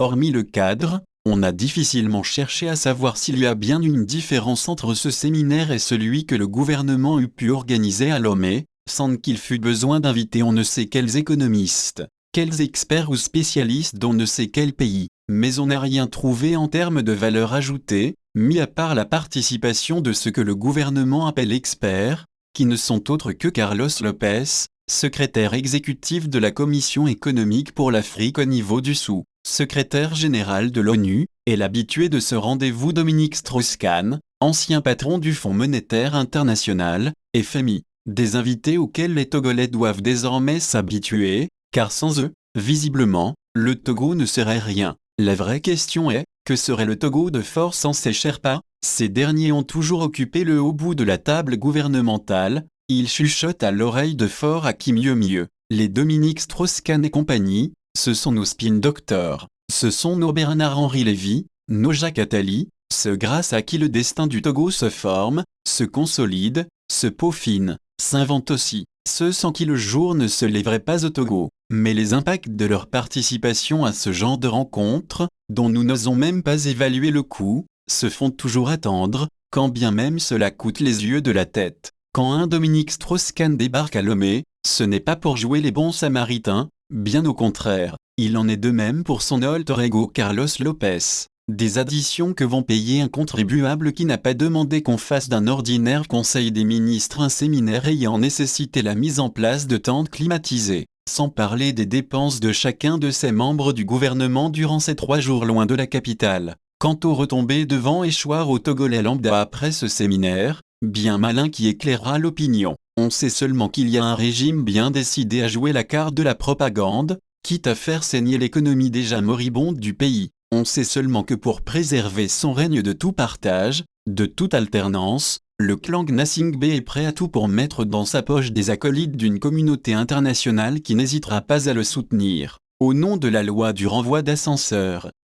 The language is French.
Hormis le cadre, on a difficilement cherché à savoir s'il y a bien une différence entre ce séminaire et celui que le gouvernement eût pu organiser à Lomé, sans qu'il fût besoin d'inviter on ne sait quels économistes, quels experts ou spécialistes d'on ne sait quel pays. Mais on n'a rien trouvé en termes de valeur ajoutée, mis à part la participation de ce que le gouvernement appelle experts, qui ne sont autres que Carlos Lopez, secrétaire exécutif de la Commission économique pour l'Afrique au niveau du sous-secrétaire général de l'ONU, et l'habitué de ce rendez-vous Dominique Strauss-Kahn, ancien patron du Fonds monétaire international, FMI. Des invités auxquels les Togolais doivent désormais s'habituer, car sans eux, visiblement, le Togo ne serait rien. La vraie question est, que serait le Togo de force sans ces Sherpas? Ces derniers ont toujours occupé le haut bout de la table gouvernementale, ils chuchotent à l'oreille de Faure à qui mieux. Les Dominique Strauss-Kahn et compagnie, ce sont nos spin doctors, ce sont nos Bernard-Henri Lévy, nos Jacques Attali, ceux grâce à qui le destin du Togo se forme, se consolide, se peaufine, s'invente aussi, ceux sans qui le jour ne se lèverait pas au Togo. Mais les impacts de leur participation à ce genre de rencontres, dont nous n'osons même pas évaluer le coût, se font toujours attendre, quand bien même cela coûte les yeux de la tête. Quand un Dominique Strauss-Kahn débarque à Lomé, ce n'est pas pour jouer les bons samaritains, bien au contraire, il en est de même pour son alter ego Carlos Lopez. Des additions que vont payer un contribuable qui n'a pas demandé qu'on fasse d'un ordinaire conseil des ministres un séminaire ayant nécessité la mise en place de tentes climatisées. Sans parler des dépenses de chacun de ses membres du gouvernement durant ces 3 jours loin de la capitale. Quant aux retombées de vent et choir au Togolais lambda après ce séminaire, bien malin qui éclairera l'opinion. On sait seulement qu'il y a un régime bien décidé à jouer la carte de la propagande, quitte à faire saigner l'économie déjà moribonde du pays. On sait seulement que pour préserver son règne de tout partage, de toute alternance, le clan Gnassingbé est prêt à tout pour mettre dans sa poche des acolytes d'une communauté internationale qui n'hésitera pas à le soutenir. Au nom de la loi du renvoi d'ascenseur,